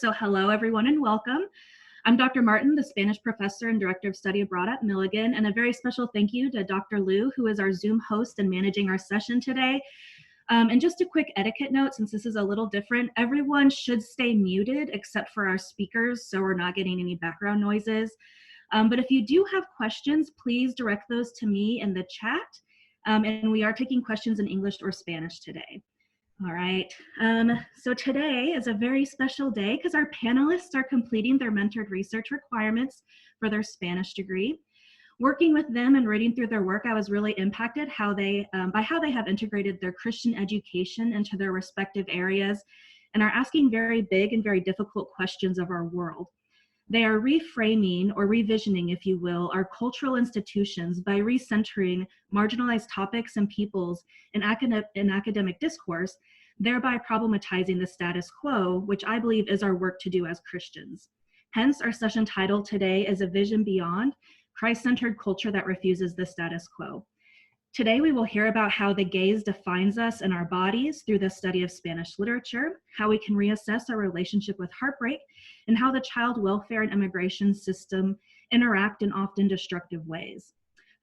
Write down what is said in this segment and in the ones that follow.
So hello, everyone, and welcome. I'm Dr. Martin, the Spanish professor and director of study abroad at Milligan, and a very special thank you to Dr. Liu, who is our Zoom host and managing our session today. And just a quick etiquette note, since this is a little different, everyone should stay muted except for our speakers, so we're not getting any background noises. But if you do have questions, please direct those to me in the chat. And we are taking questions in English or Spanish today. All right, so today is a very special day because our panelists are completing their mentored research requirements for their Spanish degree. Working with them and reading through their work, I was really impacted by how they have integrated their Christian education into their respective areas and are asking very big and very difficult questions of our world. They are reframing or revisioning, if you will, our cultural institutions by recentering marginalized topics and peoples in academic discourse, thereby problematizing the status quo, which I believe is our work to do as Christians. Hence, our session title today is A Vision Beyond, Christ-Centered Culture That Refuses the Status Quo. Today, we will hear about how the gaze defines us and our bodies through the study of Spanish literature, how we can reassess our relationship with heartbreak, and how the child welfare and immigration system interact in often destructive ways.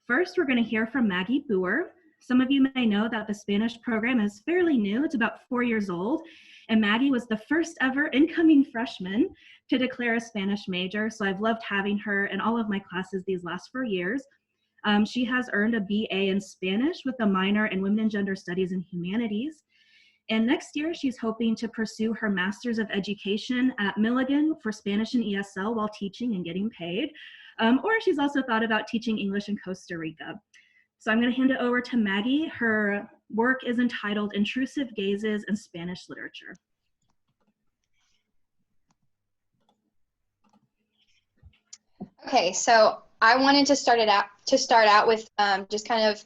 First, we're going to hear from Maggie Booher. Some of you may know that the Spanish program is fairly new. It's about 4 years old, and Maggie was the first ever incoming freshman to declare a Spanish major, so I've loved having her in all of my classes these last 4 years. She has earned a BA in Spanish with a minor in Women and Gender Studies and Humanities. And next year, she's hoping to pursue her Master's of Education at Milligan for Spanish and ESL while teaching and getting paid. Or she's also thought about teaching English in Costa Rica. So I'm going to hand it over to Maggie. Her work is entitled Intrusive Gazes in Spanish Literature. Okay, so I wanted to start out with just kind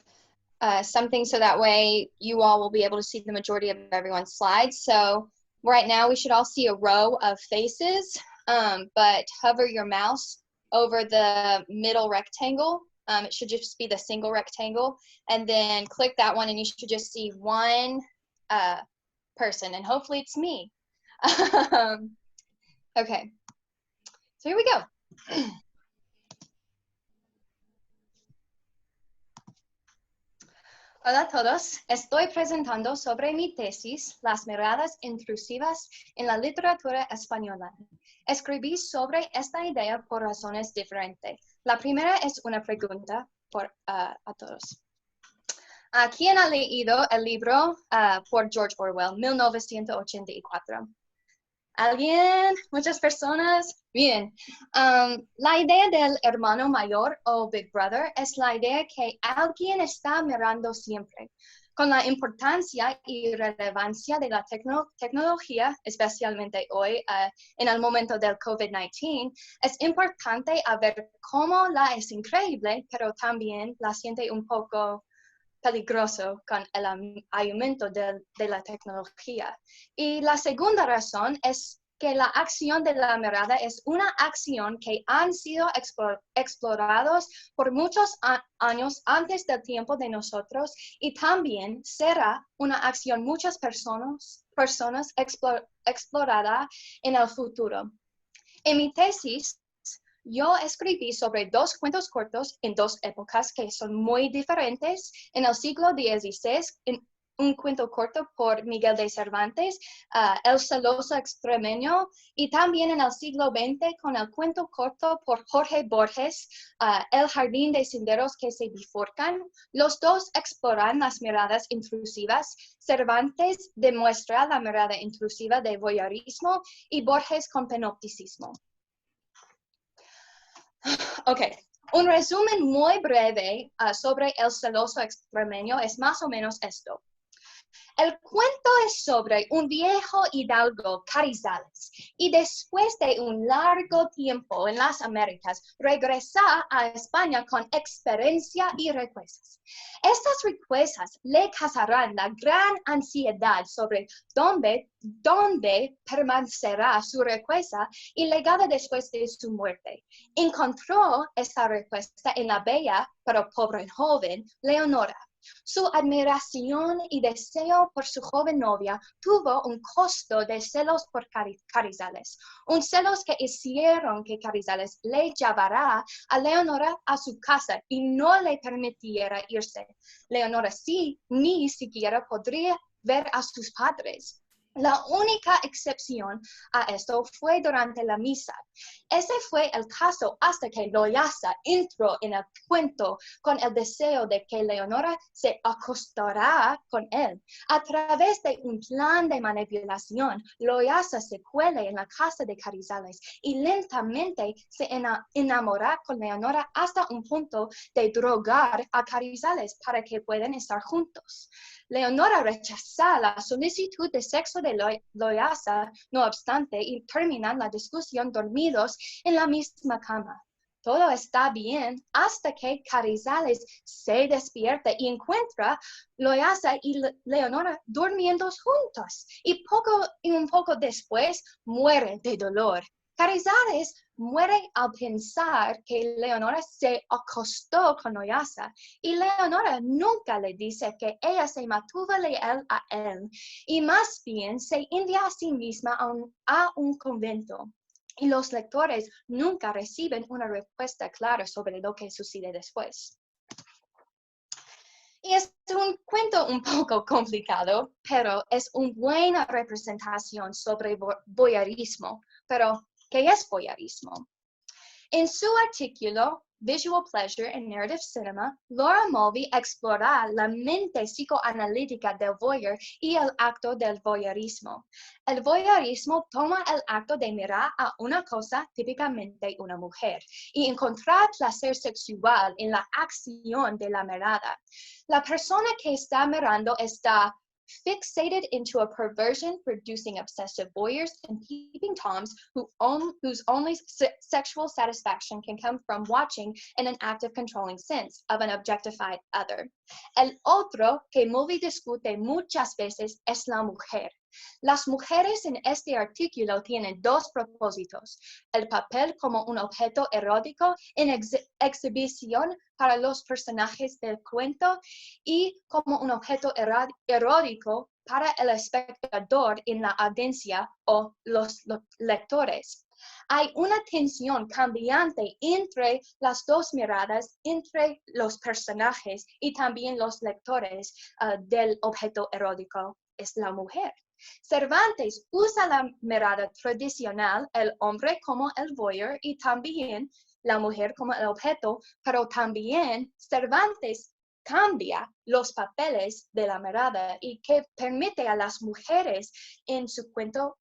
of something so that way you all will be able to see the majority of everyone's slides. So right now we should all see a row of faces, but hover your mouse over the middle rectangle. It should just be the single rectangle, and then click that one and you should just see one person, and hopefully it's me. Okay, so here we go. Hola a todos, estoy presentando sobre mi tesis, Las miradas intrusivas en la literatura española. Escribí sobre esta idea por razones diferentes. La primera es una pregunta a todos. ¿Quién ha leído el libro por George Orwell, 1984? ¿Alguien? ¿Muchas personas? Bien. La idea del hermano mayor o Big Brother es la idea que alguien está mirando siempre. Con la importancia y relevancia de la tecnología, especialmente hoy en el momento del COVID-19, es importante ver cómo la es increíble, pero también la siente un poco peligroso con el aumento de la tecnología. Y la segunda razón es que la acción de la mirada es una acción que han sido explorados por muchos años antes del tiempo de nosotros, y también será una acción muchas personas explorará en el futuro. En mi tesis, yo escribí sobre dos cuentos cortos en dos épocas que son muy diferentes. En el siglo XVI, en un cuento corto por Miguel de Cervantes, El celoso extremeño, y también en el siglo XX con el cuento corto por Jorge Borges, El jardín de senderos que se bifurcan. Los dos exploran las miradas intrusivas. Cervantes demuestra la mirada intrusiva de voyeurismo y Borges con panopticismo. Ok, un resumen muy breve sobre el celoso extremeño es más o menos esto. El cuento es sobre un viejo hidalgo Carrizales y después de un largo tiempo en las Américas regresa a España con experiencia y riquezas. Estas riquezas le causarán la gran ansiedad sobre dónde permanecerá su riqueza y legado después de su muerte. Encontró esta riqueza en la bella pero pobre joven Leonora. Su admiración y deseo por su joven novia tuvo un costo de celos por Carrizales, un celos que hicieron que Carrizales le llevara a Leonora a su casa y no le permitiera irse. Leonora sí, ni siquiera podría ver a sus padres. La única excepción a esto fue durante la misa. Ese fue el caso hasta que Loaysa entró en el cuento con el deseo de que Leonora se acostara con él. A través de un plan de manipulación, Loaysa se cuela en la casa de Carrizales y lentamente se enamora con Leonora hasta un punto de drogar a Carrizales para que puedan estar juntos. Leonora rechaza la solicitud de sexo de Loaysa, no obstante, y terminan la discusión dormidos en la misma cama. Todo está bien hasta que Carrizales se despierta y encuentra Loaysa y Leonora durmiendo juntos. Y un poco después muere de dolor. Carrizales muere al pensar que Leonora se acostó con Loaysa y Leonora nunca le dice que ella se mantuvo leal a él y más bien se envía a sí misma a un convento. Y los lectores nunca reciben una respuesta clara sobre lo que sucede después. Y es un cuento un poco complicado, pero es una buena representación sobre voyeurismo. Pero, ¿qué es voyeurismo? En su artículo Visual Pleasure in Narrative Cinema, Laura Mulvey explora la mente psicoanalítica del voyeur y el acto del voyeurismo. El voyeurismo toma el acto de mirar a una cosa, típicamente una mujer, y encontrar placer sexual en la acción de la mirada. La persona que está mirando está fixated into a perversion, producing obsessive voyeurs and peeping toms whose only sexual satisfaction can come from watching in an active controlling sense of an objectified other. El otro que Mulvey discute muchas veces es la mujer. Las mujeres en este artículo tienen dos propósitos: el papel como un objeto erótico en exhibición para los personajes del cuento y como un objeto erótico para el espectador en la audiencia o los lectores. Hay una tensión cambiante entre las dos miradas, entre los personajes y también los lectores del objeto erótico, es la mujer. Cervantes usa la mirada tradicional, el hombre como el voyeur y también la mujer como el objeto, pero también Cervantes cambia los papeles de la mirada y que permite a las mujeres en su cuento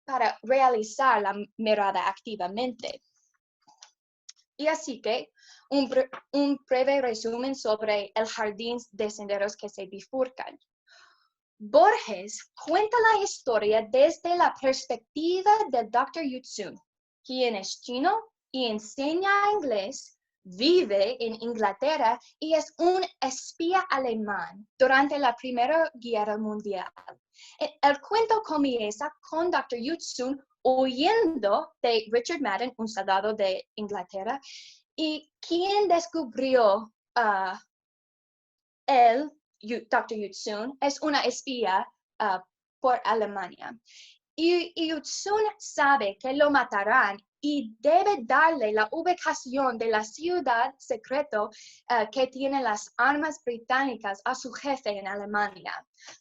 para realizar la mirada activamente. Y así que un breve resumen sobre el jardín de senderos que se bifurcan. Borges cuenta la historia desde la perspectiva del Dr. Yutsun, quien es chino y enseña inglés, vive en Inglaterra y es un espía alemán durante la Primera Guerra Mundial. El cuento comienza con Dr. Yutsun huyendo de Richard Madden, un soldado de Inglaterra, y quien descubrió él, Dr. Yutsun, es una espía por Alemania. Y Yutsun sabe que lo matarán y debe darle la ubicación de la ciudad secreta que tiene las armas británicas a su jefe en Alemania.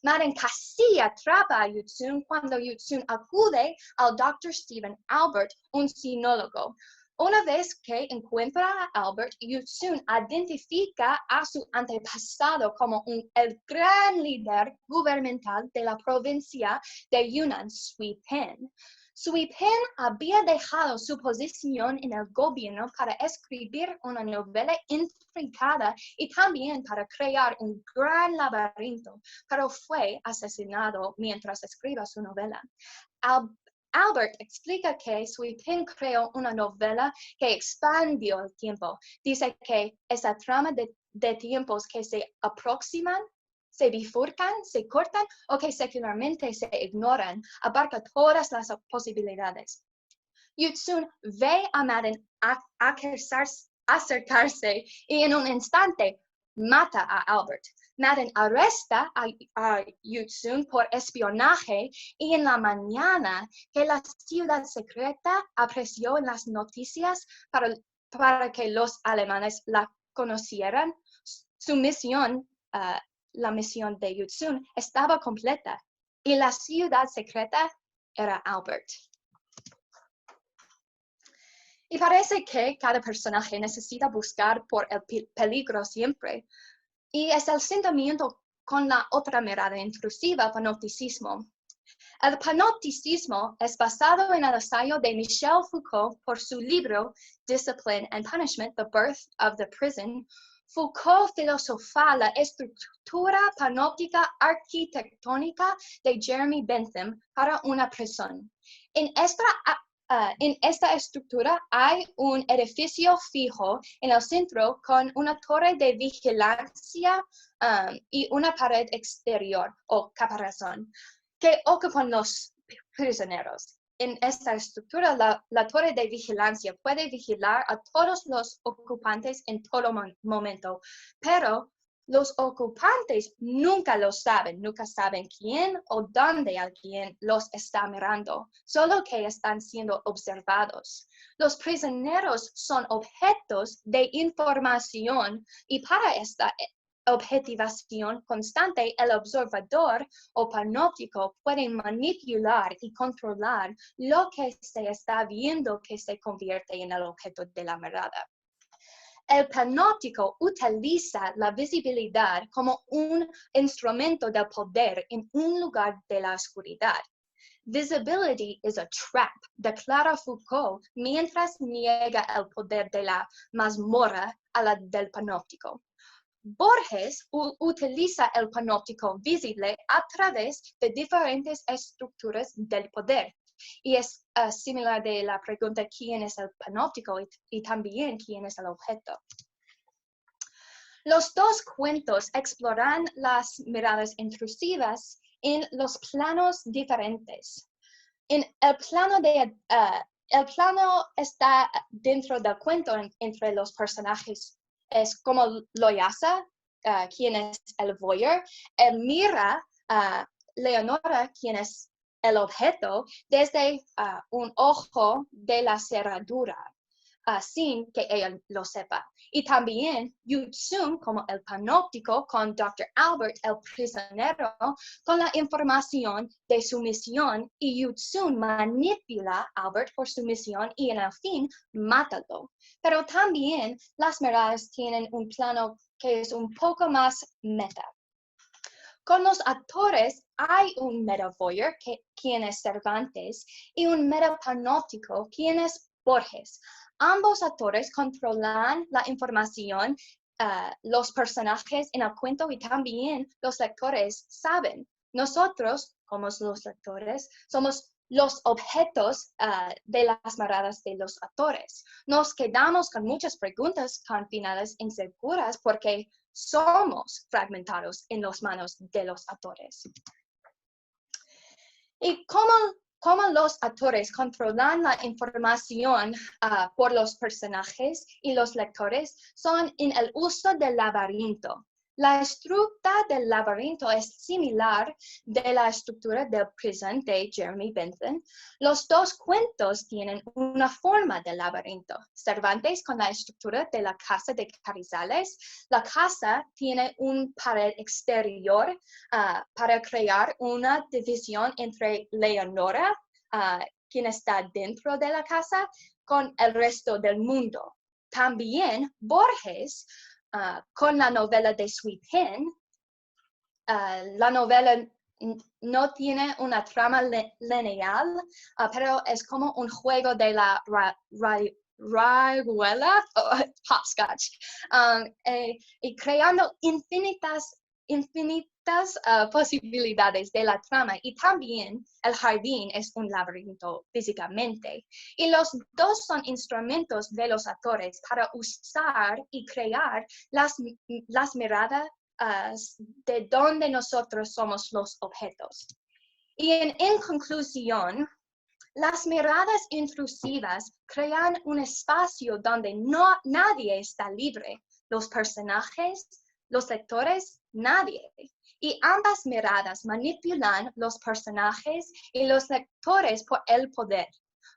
Madden casi atrapa a Yutsun cuando Yutsun acude al Dr. Stephen Albert, un sinólogo. Una vez que encuentra a Albert, Yutsun identifica a su antepasado como el gran líder gubernamental de la provincia de Yunnan, Sui Pen. Sui Pen había dejado su posición en el gobierno para escribir una novela intrincada y también para crear un gran laberinto, pero fue asesinado mientras escribía su novela. Albert explica que Sui Pen creó una novela que expandió el tiempo. Dice que esa trama de tiempos que se aproximan, se bifurcan, se cortan o que secularmente se ignoran, abarca todas las posibilidades. Yutsun ve a Madden acercarse y en un instante mata a Albert. Madden arresta a Yutsun por espionaje y en la mañana que la ciudad secreta apareció en las noticias para que los alemanes la conocieran, su misión, la misión de Yutsun, estaba completa y la ciudad secreta era Albert. Y parece que cada personaje necesita buscar por el peligro siempre. Y es el sentimiento con la otra mirada intrusiva, panopticismo. El panopticismo es basado en el ensayo de Michel Foucault por su libro Discipline and Punishment, The Birth of the Prison. Foucault filosofa la estructura panóptica arquitectónica de Jeremy Bentham para una prisión. En esta estructura hay un edificio fijo en el centro con una torre de vigilancia y una pared exterior o caparazón que ocupan los prisioneros. En esta estructura, la torre de vigilancia puede vigilar a todos los ocupantes en todo momento, pero los ocupantes nunca saben quién o dónde alguien los está mirando, solo que están siendo observados. Los prisioneros son objetos de información y para esta objetivación constante, el observador o panóptico puede manipular y controlar lo que se está viendo que se convierte en el objeto de la mirada. El panóptico utiliza la visibilidad como un instrumento del poder en un lugar de la oscuridad. Visibility is a trap, declara Foucault, mientras niega el poder de la mazmorra a la del panóptico. Borges utiliza el panóptico visible a través de diferentes estructuras del poder. Y es similar de la pregunta ¿quién es el panóptico? Y también ¿quién es el objeto? Los dos cuentos exploran las miradas intrusivas en los planos diferentes. En el plano está dentro del cuento entre los personajes. Es como Loyasa, quien es el voyeur, mira a Leonora, quien es el objeto, desde un ojo de la cerradura, sin que ella lo sepa. Y también Yutsun como el panóptico con Dr. Albert, el prisionero, con la información de su misión, y Yutsun manipula a Albert por su misión y en el fin, mátalo. Pero también las miradas tienen un plano que es un poco más meta. Con los actores hay un meta-voyeur, quien es Cervantes, y un meta-panóptico, quien es Borges. Ambos actores controlan la información, los personajes en el cuento y también los lectores saben. Nosotros, como los lectores, somos los objetos de las miradas de los actores. Nos quedamos con muchas preguntas con finales inseguras porque somos fragmentados en las manos de los actores. Y cómo los actores controlan la información por los personajes y los lectores son en el uso del laberinto. La estructura del laberinto es similar de la estructura del Prison de Jeremy Bentham. Los dos cuentos tienen una forma de laberinto. Cervantes con la estructura de la casa de Carrizales. La casa tiene una pared exterior para crear una división entre Leonora, quien está dentro de la casa, con el resto del mundo. También Borges, con la novela de Sweet Hen, la novela no tiene una trama lineal, pero es como un juego de la rayuela o hopscotch, y creando infinitas posibilidades de la trama. Y también el jardín es un laberinto físicamente. Y los dos son instrumentos de los actores para usar y crear las miradas de donde nosotros somos los objetos. Y en conclusión, las miradas intrusivas crean un espacio donde nadie está libre. Los personajes, Los lectores, nadie. Y ambas miradas manipulan los personajes y los lectores por el poder.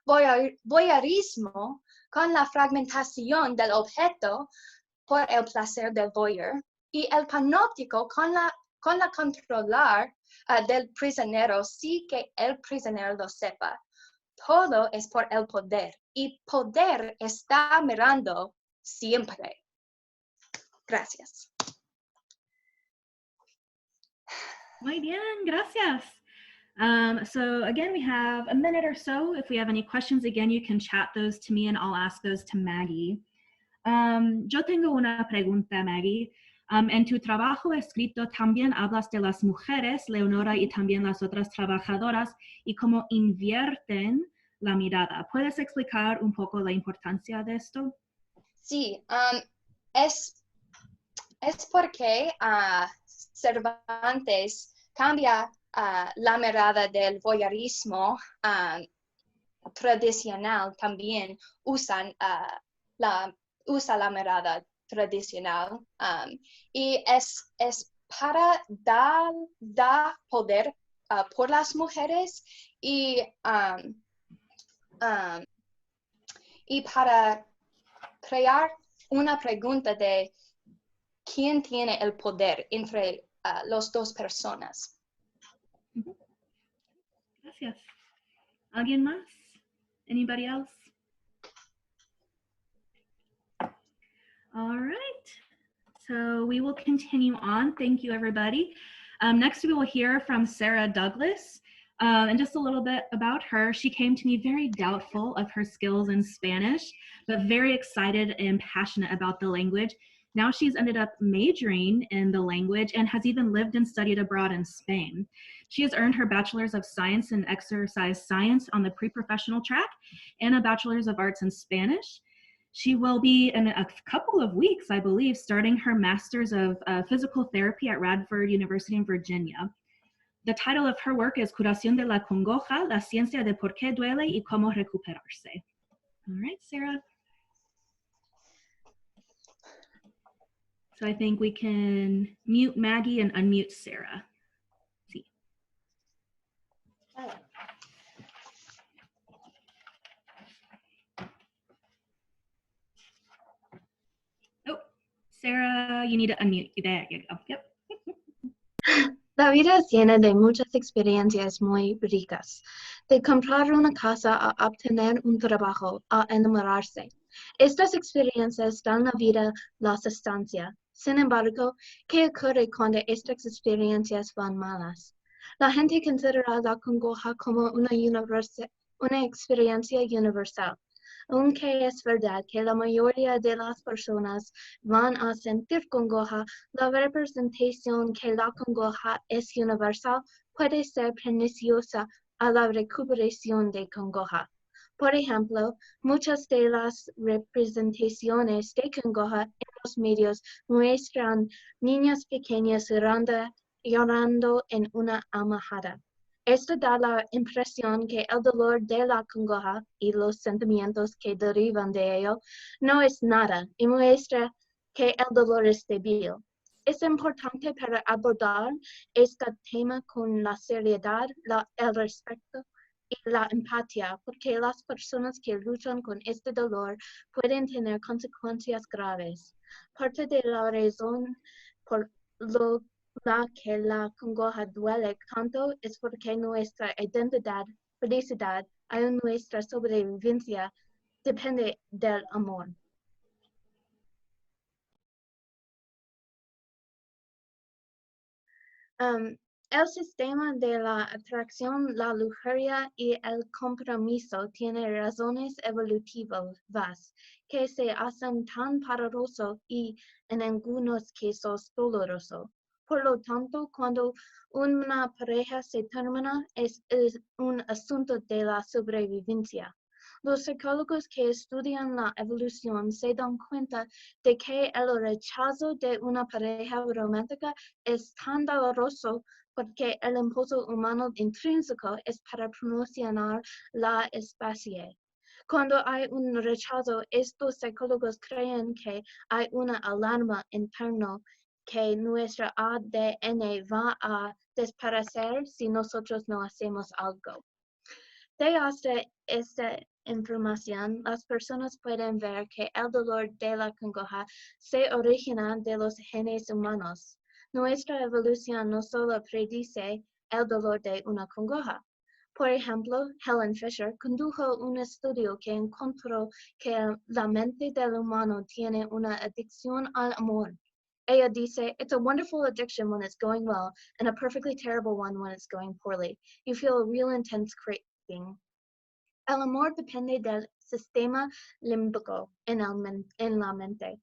Voyeurismo con la fragmentación del objeto por el placer del voyeur y el panóptico con la controlar del prisionero sin que el prisionero lo sepa. Todo es por el poder y poder está mirando siempre. Gracias. Muy bien, gracias. So again, we have a minute or so. If we have any questions, again, you can chat those to me and I'll ask those to Maggie. Yo tengo una pregunta, Maggie. En tu trabajo escrito también hablas de las mujeres, Leonora, y también las otras trabajadoras y cómo invierten la mirada. ¿Puedes explicar un poco la importancia de esto? Sí, es porque Cervantes cambia la mirada del voyeurismo tradicional, también usa la mirada tradicional y es para dar poder por las mujeres y para crear una pregunta de quién tiene el poder entre las dos personas. Gracias. ¿Alguien más? Anybody else? All right. So we will continue on. Thank you, everybody. Next, we will hear from Sarah Douglas. And just a little bit about her. She came to me very doubtful of her skills in Spanish, but very excited and passionate about the language. Now she's ended up majoring in the language and has even lived and studied abroad in Spain. She has earned her Bachelor's of Science in Exercise Science on the pre-professional track and a Bachelor's of Arts in Spanish. She will be in a couple of weeks, I believe, starting her Master's of Physical Therapy at Radford University in Virginia. The title of her work is Curación de la congoja, la ciencia de por qué duele y cómo recuperarse. All right, Sarah. So I think we can mute Maggie and unmute Sarah. See. Oh, Sarah, you need to unmute. There you go. Yep. La vida es llena de muchas experiencias muy ricas, de comprar una casa a obtener un trabajo, a enamorarse. Estas experiencias dan la vida la sustancia. Sin embargo, ¿qué ocurre cuando estas experiencias van malas? La gente considera la congoja como una experiencia universal. Aunque es verdad que la mayoría de las personas van a sentir congoja, la representación que la congoja es universal puede ser perniciosa a la recuperación de congoja. Por ejemplo, muchas de las representaciones de congoja en los medios muestran niñas pequeñas llorando en una almohada. Esto da la impresión que el dolor de la congoja y los sentimientos que derivan de ello no es nada y muestra que el dolor es débil. Es importante para abordar este tema con la seriedad, el respeto y la empatía, porque las personas que luchan con este dolor pueden tener consecuencias graves. Parte de la razón por la que la congoja duele tanto es porque nuestra identidad, felicidad y nuestra sobrevivencia depende del amor. El sistema de la atracción, la lujuria y el compromiso tiene razones evolutivas que se hacen tan poderoso y en algunos casos doloroso. Por lo tanto, cuando una pareja se termina, es un asunto de la sobrevivencia. Los psicólogos que estudian la evolución se dan cuenta de que el rechazo de una pareja romántica es tan doloroso porque el impulso humano intrínseco es para promocionar la especie. Cuando hay un rechazo, estos psicólogos creen que hay una alarma interna que nuestra ADN va a desaparecer si nosotros no hacemos algo. De esta información, las personas pueden ver que el dolor de la congoja se origina de los genes humanos. Nuestra evolución no solo predice el dolor de una congoja. Por ejemplo, Helen Fisher condujo un estudio que encontró que la mente del humano tiene una adicción al amor. Ella dice, it's a wonderful addiction when it's going well, and a perfectly terrible one when it's going poorly. You feel a real intense craving. El amor depende del sistema límbico en la mente.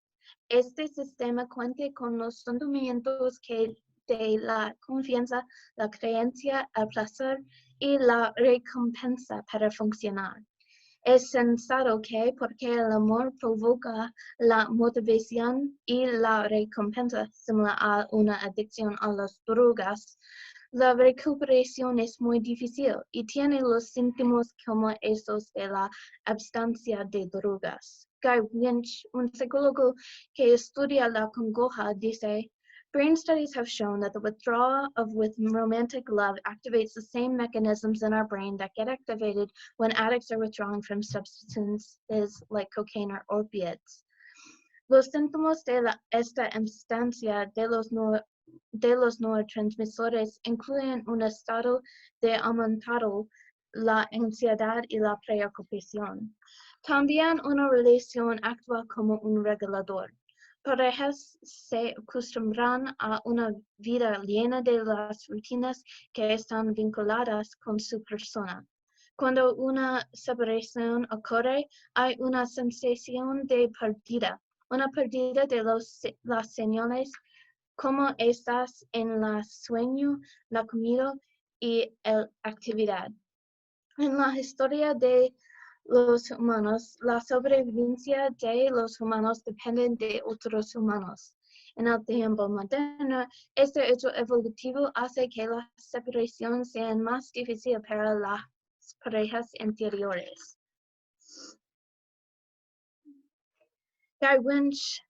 Este sistema cuenta con los sentimientos que de la confianza, la creencia, el placer y la recompensa para funcionar. Es sensato que, porque el amor provoca la motivación y la recompensa similar a una adicción a las drogas, la recuperación es muy difícil y tiene los síntomas como esos de la abstancia de drogas. Guy Winch, un psicólogo que estudia la congoja, dice, brain studies have shown that the withdrawal with romantic love activates the same mechanisms in our brain that get activated when addicts are withdrawing from substances like cocaine or opiates. Los síntomas de esta abstancia de los neurotransmisores incluyen un estado de aumentado la ansiedad y la preocupación. También una relación actúa como un regulador. Parejas se acostumbran a una vida llena de las rutinas que están vinculadas con su persona. Cuando una separación ocurre, hay una sensación de pérdida, una pérdida de las señales como estás en el sueño, la comida y la actividad. En la historia de los humanos, la sobrevivencia de los humanos depende de otros humanos. En el tiempo moderno, este hecho evolutivo hace que la separación sea más difícil para las parejas anteriores. Guy Winch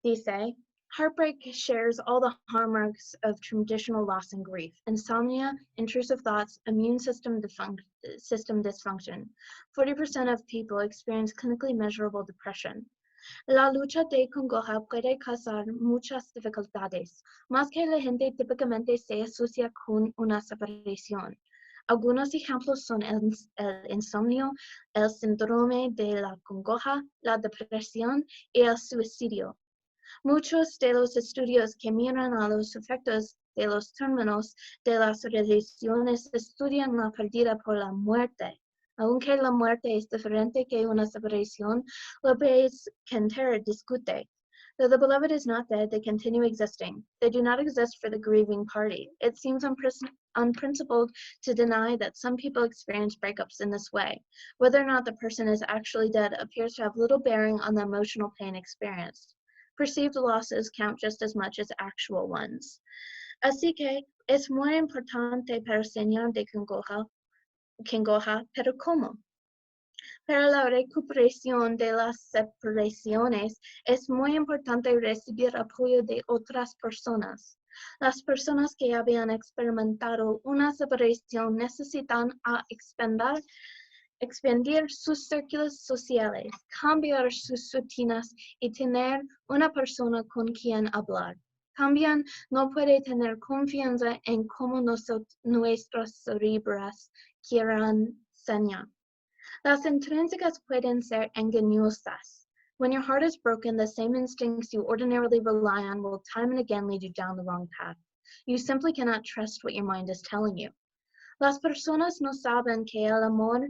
dice, heartbreak shares all the hallmarks of traditional loss and grief: insomnia, intrusive thoughts, immune system dysfunction. 40% of people experience clinically measurable depression. La lucha de congoja puede causar muchas dificultades, más que la gente típicamente se asocia con una separación. Algunos ejemplos son el insomnio, el síndrome de la congoja, la depresión y el suicidio. Muchos de los estudios que miran a los efectos de los términos de las relaciones estudian la pérdida por la muerte. Aunque la muerte es diferente que una separación, Lopez Quintero discute. Though the beloved is not dead, they continue existing. They do not exist for the grieving party. It seems unprincipled to deny that some people experience breakups in this way. Whether or not the person is actually dead appears to have little bearing on the emotional pain experienced. Perceived losses count just as much as actual ones. Así que es muy importante para el señor de congoja, pero ¿cómo? Para la recuperación de las separaciones, es muy importante recibir apoyo de otras personas. Las personas que habían experimentado una separación necesitan expandir sus círculos sociales, cambiar sus rutinas y tener una persona con quien hablar. También no puede tener confianza en cómo nuestros cerebros quieran sanar. Las intrínsecas pueden ser engañosas. When your heart is broken, the same instincts you ordinarily rely on will time and again lead you down the wrong path. You simply cannot trust what your mind is telling you. Las personas no saben que el amor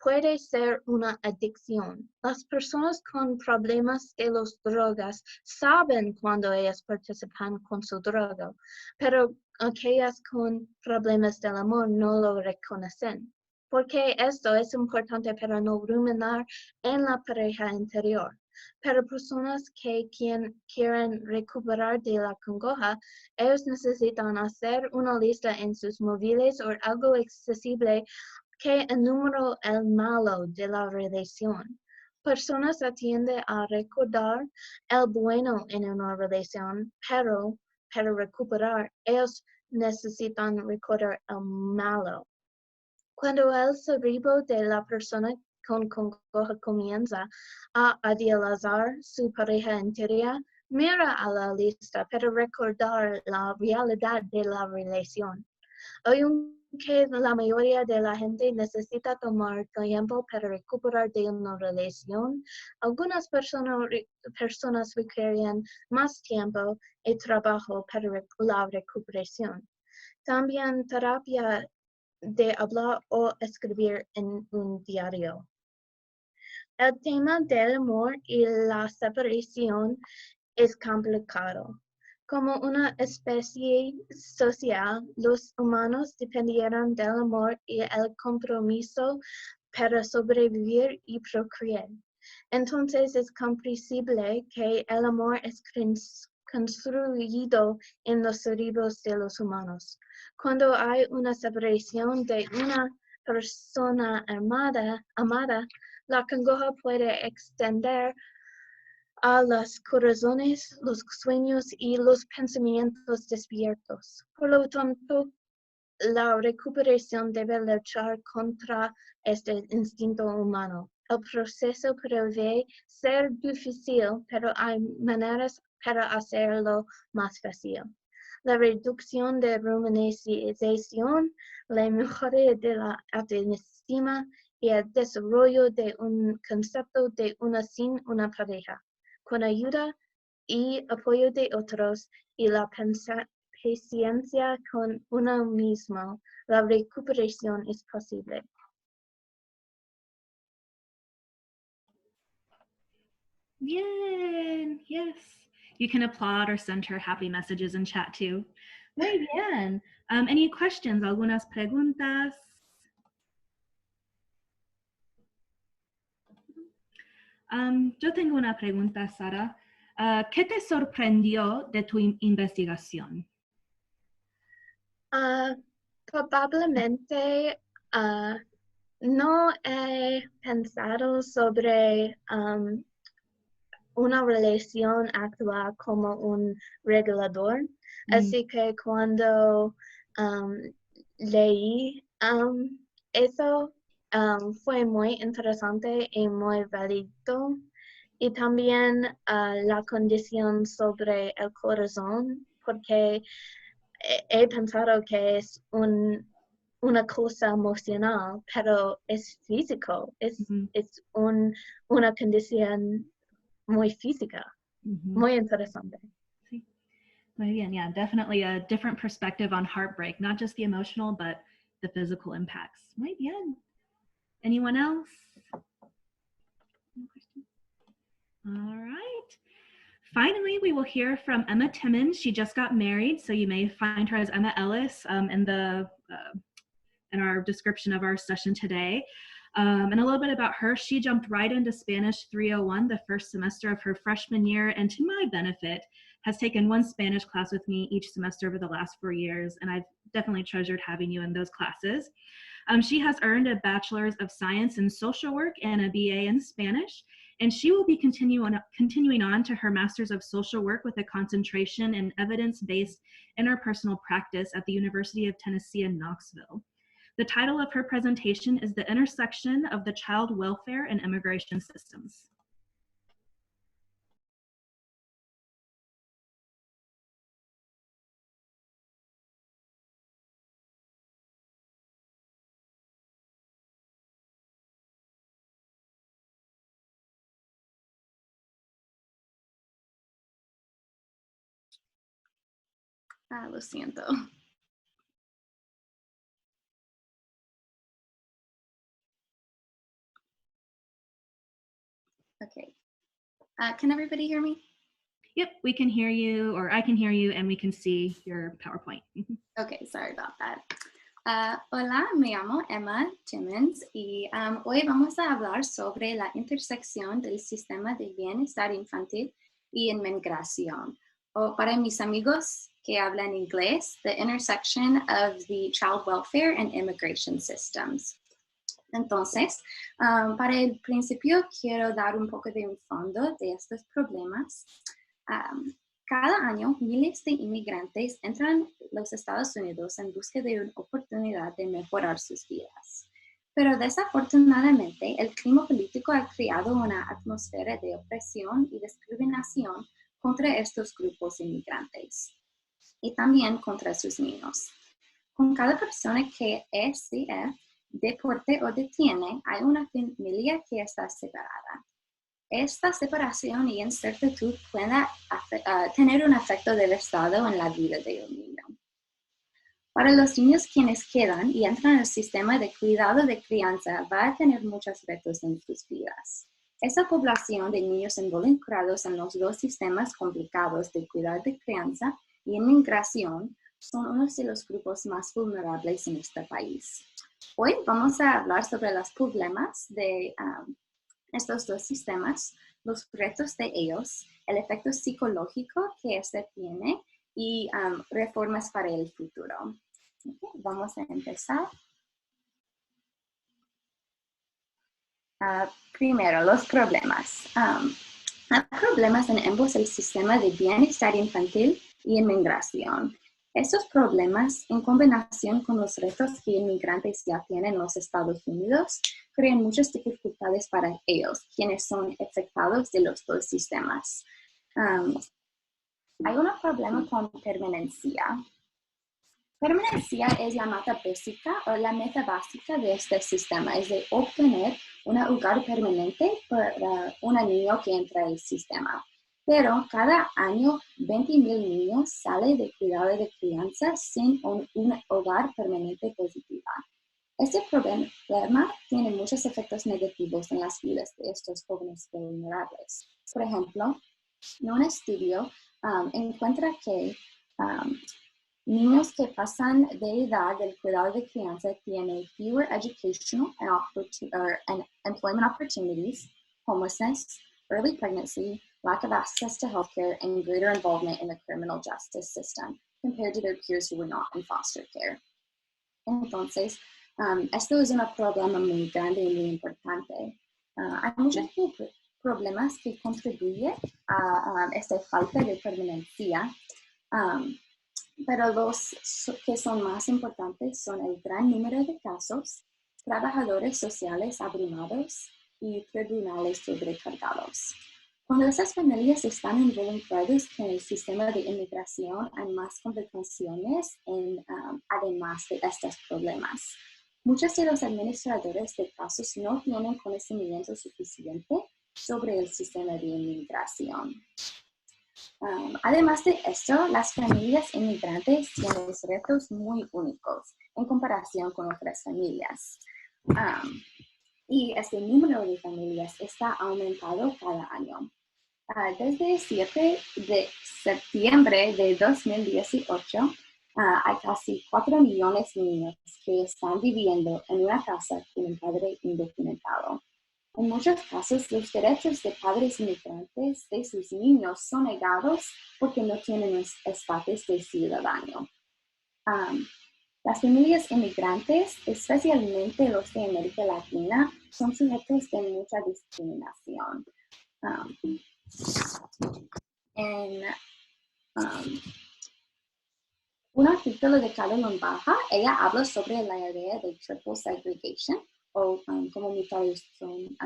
puede ser una adicción. Las personas con problemas de las drogas saben cuando ellas participan con su droga, pero aquellas con problemas del amor no lo reconocen. Porque esto es importante para no ruminar en la pareja interior. Para personas que quieren recuperar de la congoja, ellos necesitan hacer una lista en sus móviles o algo accesible que enumere el malo de la relación. Personas atienden a recordar el bueno en una relación, pero para recuperar, ellos necesitan recordar el malo. Cuando el cerebro de la persona con congoja comienza a idealizar su pareja interior, mira a la lista para recordar la realidad de la relación. Aunque la mayoría de la gente necesita tomar tiempo para recuperar de una relación, algunas personas requieren más tiempo y trabajo para la recuperación. También terapia de hablar o escribir en un diario. El tema del amor y la separación es complicado. Como una especie social, los humanos dependieron del amor y el compromiso para sobrevivir y procrear. Entonces es comprensible que el amor es construido en los cerebros de los humanos. Cuando hay una separación de una persona amada, la congoja puede extender a los corazones, los sueños y los pensamientos despiertos. Por lo tanto, la recuperación debe luchar contra este instinto humano. El proceso puede ser difícil, pero hay maneras para hacerlo más fácil. La reducción de rumanización, la mejora de la autoestima y el desarrollo de un concepto de una sin una pareja. Con ayuda y apoyo de otros y la paciencia con uno mismo, la recuperación es posible. Bien, yes. You can applaud or send her happy messages in chat too. Muy bien. Any questions? ¿Algunas preguntas? Yo tengo una pregunta, Sara. ¿Qué te sorprendió de tu investigación? Probablemente no he pensado sobre una relación actual como un regulador. Así que cuando leí eso, fue muy interesante y muy válido. Y también la condición sobre el corazón, porque he pensado que es una cosa emocional, pero es físico, es una condición muy física, muy interesante. Sí. Muy bien, yeah, definitely a different perspective on heartbreak, not just the emotional, but the physical impacts. Muy bien. Anyone else? All right. Finally, we will hear from Emma Timmons. She just got married, so you may find her as Emma Ellis in our description of our session today. And a little bit about her. She jumped right into Spanish 301 the first semester of her freshman year, and to my benefit, has taken one Spanish class with me each semester over the last 4 years, and I've definitely treasured having you in those classes. She has earned a Bachelor's of Science in Social Work and a BA in Spanish, and she will be continuing on to her Master's of Social Work with a concentration in evidence-based interpersonal practice at the University of Tennessee in Knoxville. The title of her presentation is The Intersection of the Child Welfare and Immigration Systems. Lo siento. Okay. Can everybody hear me? Yep, we can hear you, or I can hear you, and we can see your PowerPoint. Okay, sorry about that. Hola, me llamo Emma Timmons y hoy vamos a hablar sobre la intersección del sistema de bienestar infantil y inmigración. O para mis amigos que hablan inglés, the intersection of the child welfare and immigration systems. Entonces, para el principio quiero dar un poco de un fondo de estos problemas. Cada año, miles de inmigrantes entran a los Estados Unidos en busca de una oportunidad de mejorar sus vidas. Pero desafortunadamente, el clima político ha creado una atmósfera de opresión y discriminación contra estos grupos inmigrantes y también contra sus niños. Con cada persona que se deporte o detiene, hay una familia que está separada. Esta separación y incertidumbre puede tener un efecto devastador en la vida de un niño. Para los niños quienes quedan y entran al sistema de cuidado de crianza, va a tener muchos retos en sus vidas. Esa población de niños involucrados en los dos sistemas complicados de cuidado de crianza y inmigración son uno de los grupos más vulnerables en este país. Hoy vamos a hablar sobre los problemas de estos dos sistemas, los retos de ellos, el efecto psicológico que este tiene y reformas para el futuro. Okay, vamos a empezar. Primero, los problemas. Hay problemas en ambos el sistema de bienestar infantil y inmigración. Estos problemas, en combinación con los retos que inmigrantes ya tienen en los Estados Unidos, crean muchas dificultades para ellos, quienes son afectados de los dos sistemas. Hay un problema con permanencia. Permanencia es la meta básica de este sistema, es de obtener un hogar permanente para un niño que entra al sistema. Pero cada año 20,000 niños salen de cuidado de crianza sin un hogar permanente positivo. Este problema tiene muchos efectos negativos en las vidas de estos jóvenes vulnerables. Por ejemplo, un estudio encuentra que niños que pasan de edad del cuidado de crianza tienen fewer educational and employment opportunities, homelessness, early pregnancy, lack of access to healthcare, and greater involvement in the criminal justice system compared to their peers who were not in foster care. Entonces, esto es un problema muy grande y muy importante. Hay muchos problemas que contribuyen a esta falta de permanencia. Pero los que son más importantes son el gran número de casos, trabajadores sociales abrumados y tribunales sobrecargados. Cuando esas familias están involucradas con el sistema de inmigración, hay más complicaciones además de estos problemas. Muchos de los administradores de casos no tienen conocimiento suficiente sobre el sistema de inmigración. Además de esto, las familias inmigrantes tienen retos muy únicos en comparación con otras familias. Y este número de familias está aumentando cada año. Desde el 7 de septiembre de 2018, hay casi 4 millones de niños que están viviendo en una casa con un padre indocumentado. En muchos casos, los derechos de padres inmigrantes de sus niños son negados porque no tienen un estatus de ciudadano. Las familias inmigrantes, especialmente los de América Latina, son sujetos de mucha discriminación. Un artículo de Carolyn Baja, ella habla sobre la idea de triple segregation, o como mi traducción,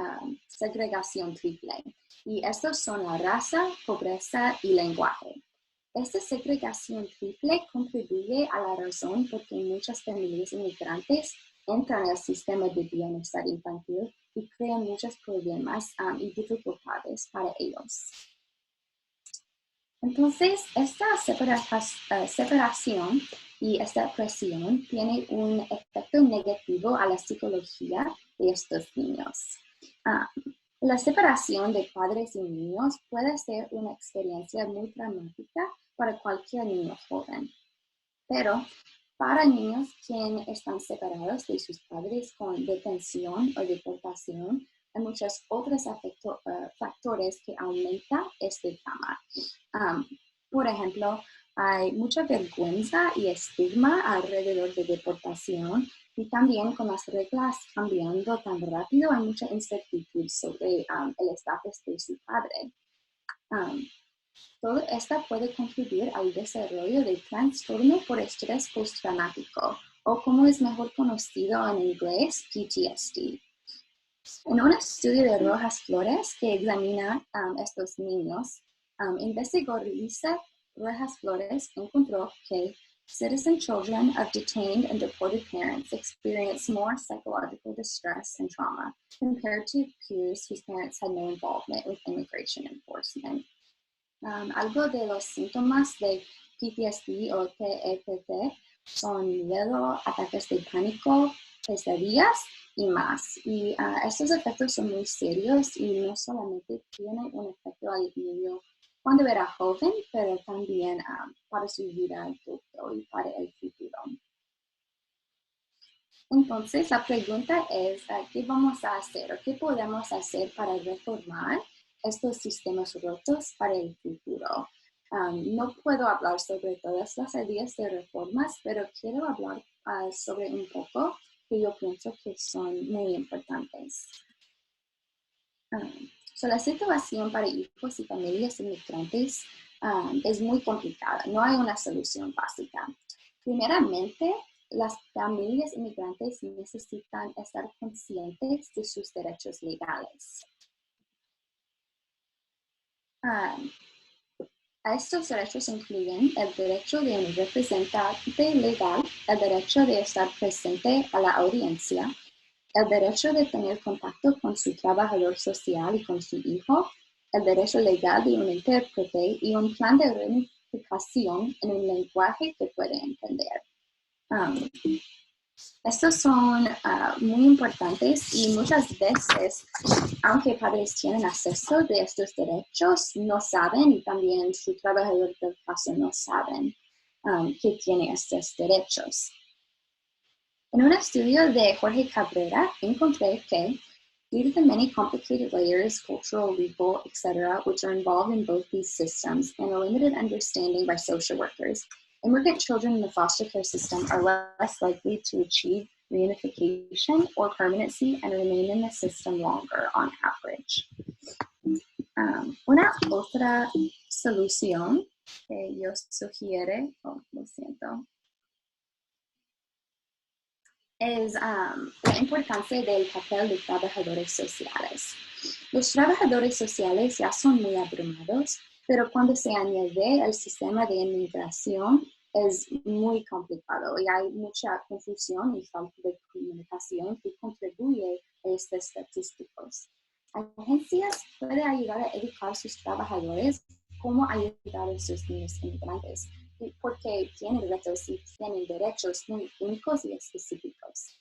segregación triple. Y estos son la raza, pobreza y lenguaje. Esta segregación triple contribuye a la razón por qué muchas familias inmigrantes entran al sistema de bienestar infantil y crean muchos problemas y dificultades para ellos. Entonces, esta separación y esta presión tiene un efecto negativo a la psicología de estos niños. La separación de padres y niños puede ser una experiencia muy traumática para cualquier niño joven. Pero para niños que están separados de sus padres con detención o deportación, hay muchos otros factores que aumentan este drama. Por ejemplo, hay mucha vergüenza y estigma alrededor de deportación y también con las reglas cambiando tan rápido hay mucha incertidumbre sobre el estatus de su padre. Todo esto puede contribuir al desarrollo de trastorno por estrés postraumático, o como es mejor conocido en inglés, PTSD. En un estudio de Rojas Flores que examina estos niños, investigó Lisa Rojas Flores encontró que citizen children of detained and deported parents experience more psychological distress and trauma compared to peers whose parents had no involvement with immigration enforcement. Algo de los síntomas de PTSD o TEPT son miedo, ataques de pánico, pesadillas y más. Y estos efectos son muy serios y no solamente tienen un efecto al niño cuando era joven, pero también para su vida adulta y para el futuro. Entonces, la pregunta es, ¿qué vamos a hacer o qué podemos hacer para reformar estos sistemas rotos para el futuro? No puedo hablar sobre todas las ideas de reformas, pero quiero hablar sobre un poco que yo pienso que son muy importantes. La situación para hijos y familias inmigrantes es muy complicada. No hay una solución básica. Primeramente, las familias inmigrantes necesitan estar conscientes de sus derechos legales. Estos derechos incluyen el derecho de un representante legal, el derecho de estar presente a la audiencia, el derecho de tener contacto con su trabajador social y con su hijo, el derecho legal de un intérprete y un plan de reunificación en un lenguaje que puede entender. Estos son muy importantes y muchas veces, aunque padres tienen acceso de estos derechos, no saben y también su trabajador del caso no saben que tiene estos derechos. En un estudio de Jorge Cabrera, encontré que due to the many complicated layers, cultural, legal, etc., which are involved in both these systems, and a limited understanding by social workers, immigrant children in the foster care system are less likely to achieve reunification or permanency and remain in the system longer on average. Una otra solución que yo sugiero, es la importancia del papel de trabajadores sociales. Los trabajadores sociales ya son muy abrumados, pero cuando se añade el sistema de inmigración es muy complicado y hay mucha confusión y falta de comunicación que contribuye a estos estadísticos. Agencias pueden ayudar a educar a sus trabajadores cómo ayudar a esos niños inmigrantes, porque tienen retos y tienen derechos muy únicos y específicos.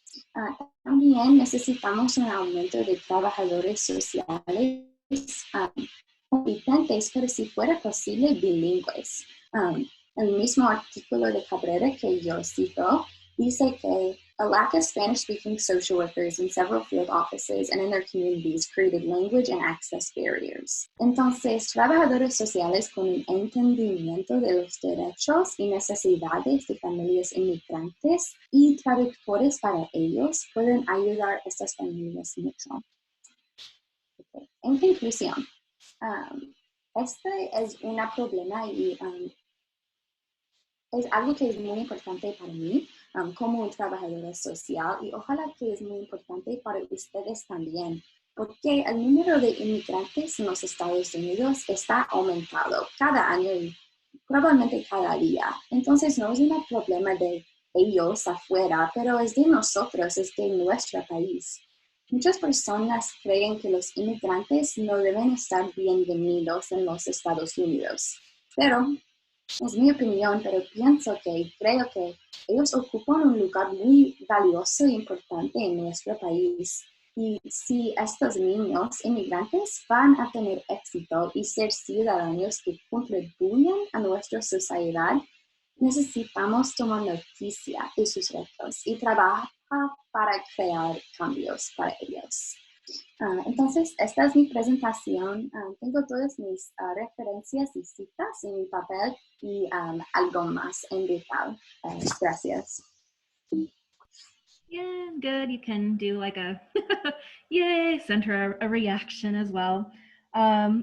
También necesitamos un aumento de trabajadores sociales competentes, pero si fuera posible, bilingües. El mismo artículo de Cabrera que yo cito dice que a lack of Spanish-speaking social workers in several field offices and in their communities created language and access barriers. Entonces, trabajadores sociales con un entendimiento de los derechos y necesidades de familias inmigrantes y traductores para ellos pueden ayudar a estas familias mucho. Okay. En conclusión, este es un problema y es algo que es muy importante para mí como un trabajadora social y ojalá que es muy importante para ustedes también, porque el número de inmigrantes en los Estados Unidos está aumentando cada año y probablemente cada día. Entonces no es un problema de ellos afuera, pero es de nosotros, es de nuestro país. Muchas personas creen que los inmigrantes no deben estar bienvenidos en los Estados Unidos, pero es mi opinión, pero creo que ellos ocupan un lugar muy valioso e importante en nuestro país. Y si estos niños inmigrantes van a tener éxito y ser ciudadanos que contribuyen a nuestra sociedad, necesitamos tomar noticia de sus retos y trabajar para crear cambios para ellos. Entonces, esta es mi presentación. Tengo todas mis referencias y citas en mi papel y algo más en detalle. Gracias. Yeah, good. You can do like a yay, center a reaction as well.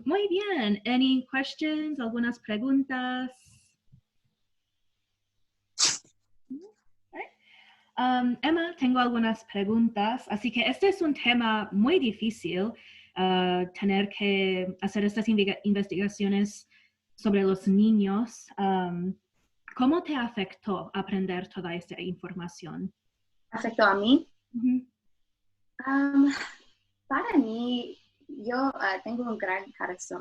Muy bien. Any questions? ¿Algunas preguntas? Emma, tengo algunas preguntas. Así que este es un tema muy difícil, tener que hacer estas investigaciones sobre los niños. ¿Cómo te afectó aprender toda esta información? ¿Afectó a mí? Ujú. Para mí, yo tengo un gran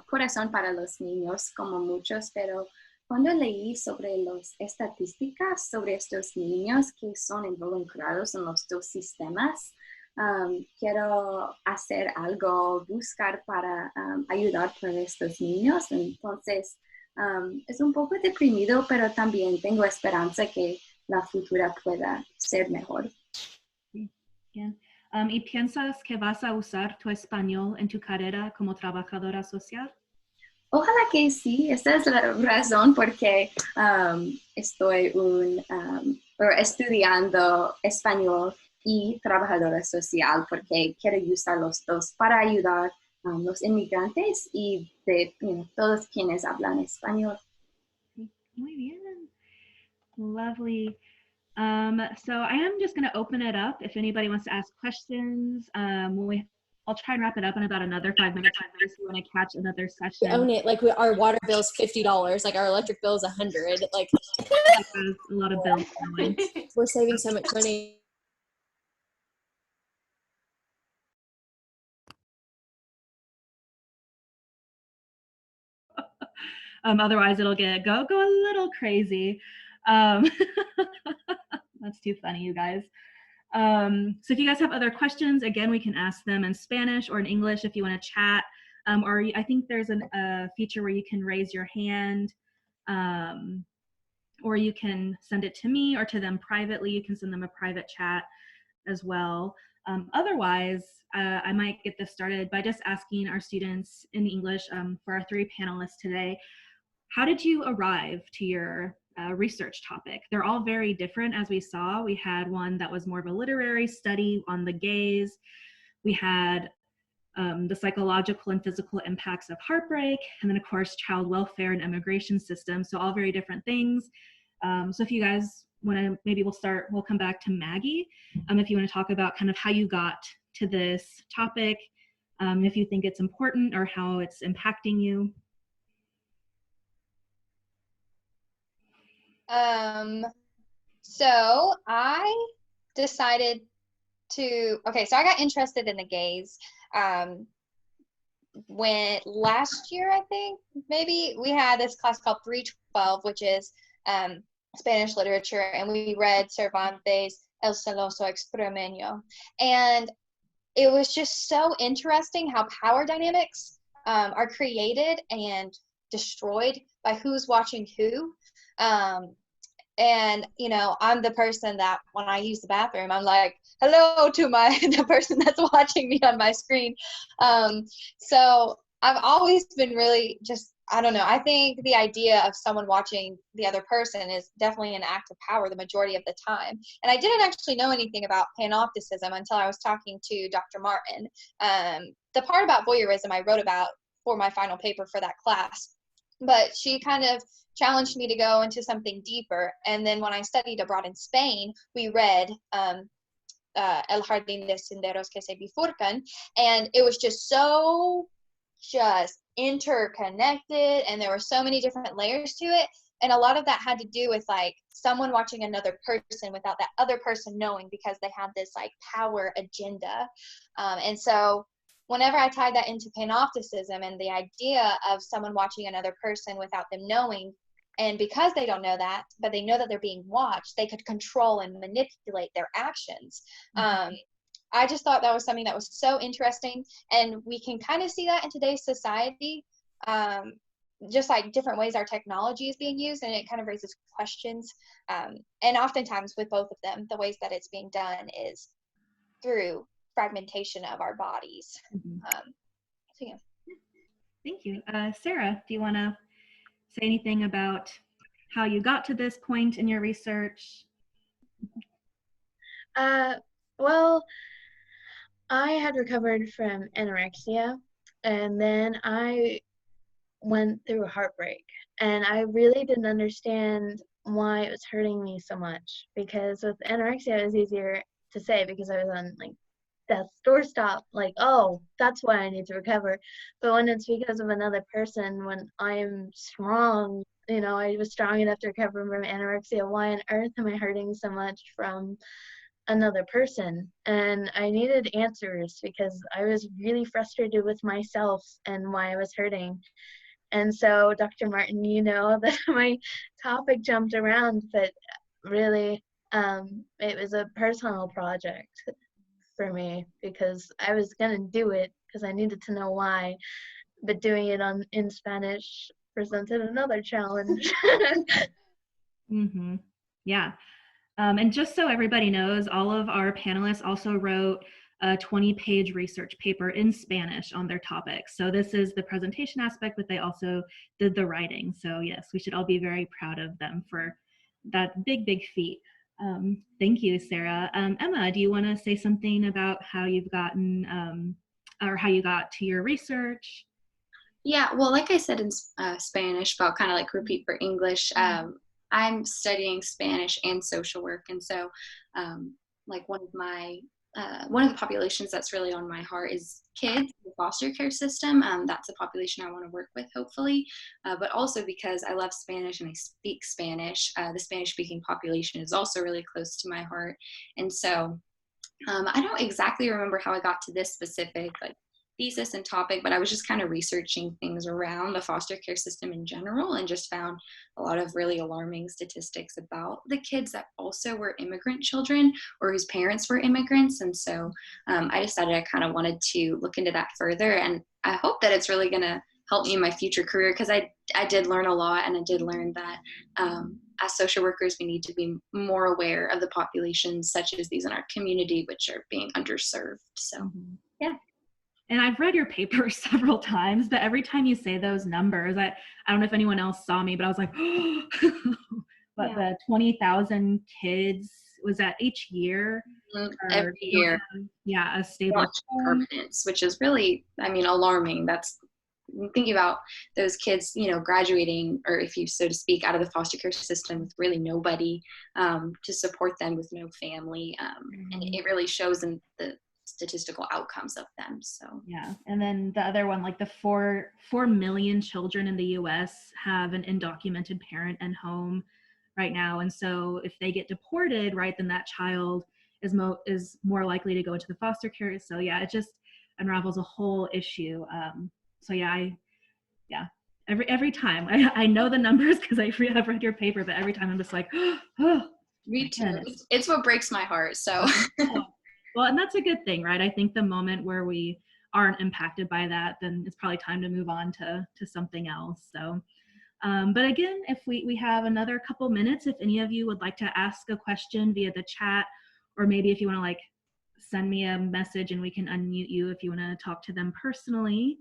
corazón para los niños, como muchos, pero cuando leí sobre las estadísticas sobre estos niños que son involucrados en los dos sistemas, quiero hacer algo, buscar para ayudar por estos niños. Entonces, es un poco deprimido, pero también tengo esperanza que la futura pueda ser mejor. Bien. ¿Y piensas que vas a usar tu español en tu carrera como trabajadora social? Ojalá que sí, esa es la razón por qué estoy estudiando español y trabajadora social, porque quiero usar los dos para ayudar a los inmigrantes y todos quienes hablan español. Muy bien. Lovely. So I am just going to open it up if anybody wants to ask questions. I'll try and wrap it up in about another 5 minutes if you want to catch another session. We own it. Like our water bill's $50. Like our electric bill's $100. Like a lot of bills going. We're saving so much money. Otherwise it'll go a little crazy. That's too funny, you guys. So if you guys have other questions, again, we can ask them in Spanish or in English if you want to chat. Or I think there's a feature where you can raise your hand, or you can send it to me or to them privately. You can send them a private chat as well. Otherwise, I might get this started by just asking our students in English, for our 3 panelists today, how did you arrive to your research topic? They're all very different, as we saw. We had one that was more of a literary study on the gaze. We had the psychological and physical impacts of heartbreak, and then of course child welfare and immigration system. So all very different things. So if you guys want to, maybe we'll come back to Maggie. If you want to talk about kind of how you got to this topic, if you think it's important or how it's impacting you. So I decided so I got interested in the gaze when last year, I think, maybe, we had this class called 312, which is Spanish literature, and we read Cervantes' El celoso extremeño. And it was just so interesting how power dynamics are created and destroyed by who's watching who. And I'm the person that when I use the bathroom, I'm like, hello to the person that's watching me on my screen. So I've always been really I don't know, I think the idea of someone watching the other person is definitely an act of power the majority of the time. And I didn't actually know anything about panopticism until I was talking to Dr. Martin. The part about voyeurism I wrote about for my final paper for that class, but she kind of challenged me to go into something deeper. And then when I studied abroad in Spain, we read El Jardín de Senderos que se bifurcan, and it was just interconnected, and there were so many different layers to it, and a lot of that had to do with like someone watching another person without that other person knowing, because they had this like power agenda. And so whenever I tied that into panopticism and the idea of someone watching another person without them knowing, and because they don't know that, but they know that they're being watched, they could control and manipulate their actions. I just thought that was something that was so interesting, and we can kind of see that in today's society, just like different ways our technology is being used, and it kind of raises questions. And oftentimes with both of them, the ways that it's being done is through fragmentation of our bodies. So yeah. Thank you. Sarah, do you want to say anything about how you got to this point in your research? Well, I had recovered from anorexia, And then I went through heartbreak, and I really didn't understand why it was hurting me so much, because with anorexia it was easier to say because I was on like death's doorstep, like, oh, that's why I need to recover. But when it's because of another person, when I'm strong, you know, I was strong enough to recover from anorexia, why on earth am I hurting so much from another person? And I needed answers because I was really frustrated with myself and why I was hurting. And so, Dr. Martin, you know that my topic jumped around, but really it was a personal project for me because I was going to do it because I needed to know why, but doing it in Spanish presented another challenge. Mm-hmm. Yeah. And just so everybody knows, all of our panelists also wrote a 20-page research paper in Spanish on their topics. So this is the presentation aspect, but they also did the writing. So yes, we should all be very proud of them for that big, big feat. Thank you, Sarah. Emma, do you want to say something about how you've gotten, or how you got to your research? Yeah, well, like I said in Spanish, but I'll kind of like repeat for English. I'm studying Spanish and social work, and so like one of the populations that's really on my heart is kids in the foster care system. That's a population I want to work with, hopefully, but also because I love Spanish and I speak Spanish. The Spanish-speaking population is also really close to my heart, and so I don't exactly remember how I got to this specific like thesis and topic, but I was just kind of researching things around the foster care system in general and just found a lot of really alarming statistics about the kids that also were immigrant children or whose parents were immigrants. And so I decided I kind of wanted to look into that further, and I hope that it's really going to help me in my future career, because I did learn a lot, and I did learn that as social workers, we need to be more aware of the populations such as these in our community, which are being underserved. So, yeah. And I've read your paper several times, but every time you say those numbers, I don't know if anyone else saw me, but I was like, oh. But yeah. The 20,000 kids, was that each year? Every year. Yeah, a stable permanence, which is really, I mean, alarming. That's thinking about those kids, you know, graduating, or if you so to speak, out of the foster care system with really nobody to support them, with no family, and it really shows in the statistical outcomes of them. So yeah. And then the other one, like the 4 million children in the US have an undocumented parent and home right now, and so if they get deported, right, then that child is more likely to go into the foster care. So yeah, it just unravels a whole issue. So yeah, every time I know the numbers because I've read your paper, but every time I'm just like, oh, me too. It's what breaks my heart. So well, and that's a good thing, right? I think the moment where we aren't impacted by that, then it's probably time to move on to something else. So but again, if we have another couple minutes, if any of you would like to ask a question via the chat, or maybe if you want to like send me a message and we can unmute you if you want to talk to them personally,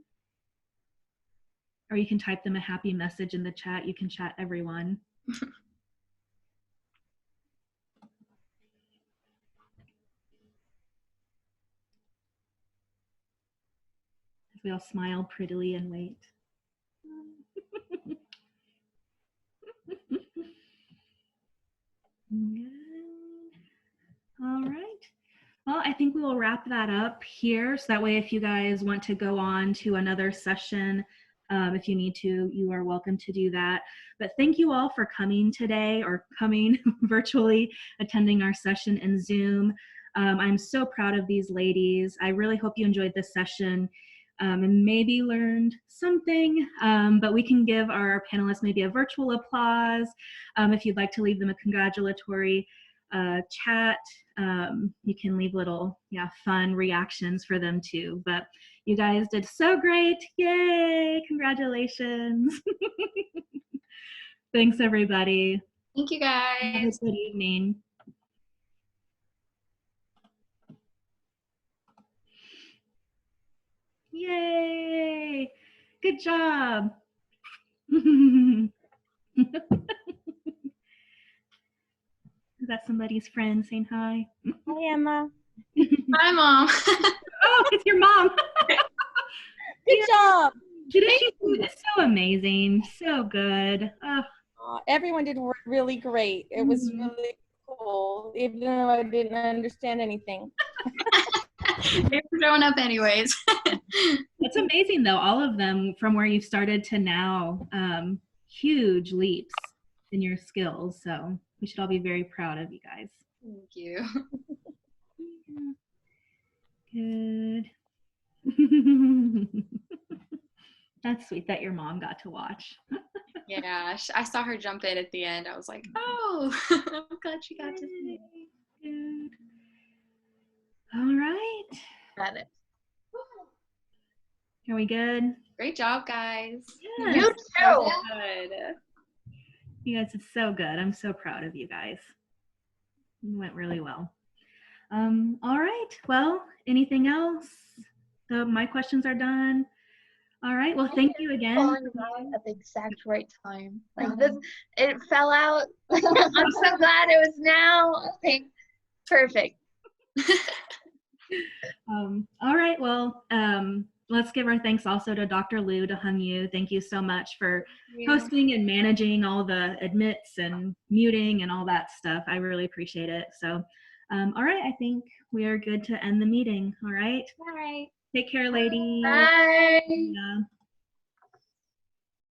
or you can type them a happy message in the chat. You can chat everyone. We all smile prettily and wait. All right. Well, I think we will wrap that up here. So that way, if you guys want to go on to another session, if you need to, you are welcome to do that. But thank you all for coming today, or coming virtually, attending our session in Zoom. I'm so proud of these ladies. I really hope you enjoyed this session and maybe learned something, but we can give our panelists maybe a virtual applause. If you'd like to leave them a congratulatory chat, you can leave little fun reactions for them too. But you guys did so great. Yay, congratulations. Thanks everybody. Thank you guys. Have a good evening. Yay, good job. Is that somebody's friend saying hi? Hi, Emma. Hi, Mom. Oh, it's your mom. Good job. Today is so amazing. So good. Oh. Everyone did really great. It was really cool, even though I didn't understand anything. They were showing up anyways. It's amazing though, all of them from where you started to now, huge leaps in your skills. So we should all be very proud of you guys. Thank you. Good. That's sweet that your mom got to watch. Yeah, I saw her jump in at the end. I was like, oh, I'm glad she got to see it. Good. All right. Got it. Are we good? Great job, guys. Yes. You too. Good. You guys are so good. I'm so proud of you guys. It went really well. All right. Well, anything else? My questions are done. All right. Well, thank you again. Falling out at the exact right time. Like this, it fell out. I'm so glad it was now. Okay, perfect. All right. Well, let's give our thanks also to Dr. Liu, to Hung Yu. Thank you so much for hosting and managing all the admits and muting and all that stuff. I really appreciate it. So, all right. I think we are good to end the meeting. All right. All right. Take care, ladies. Bye. Yeah.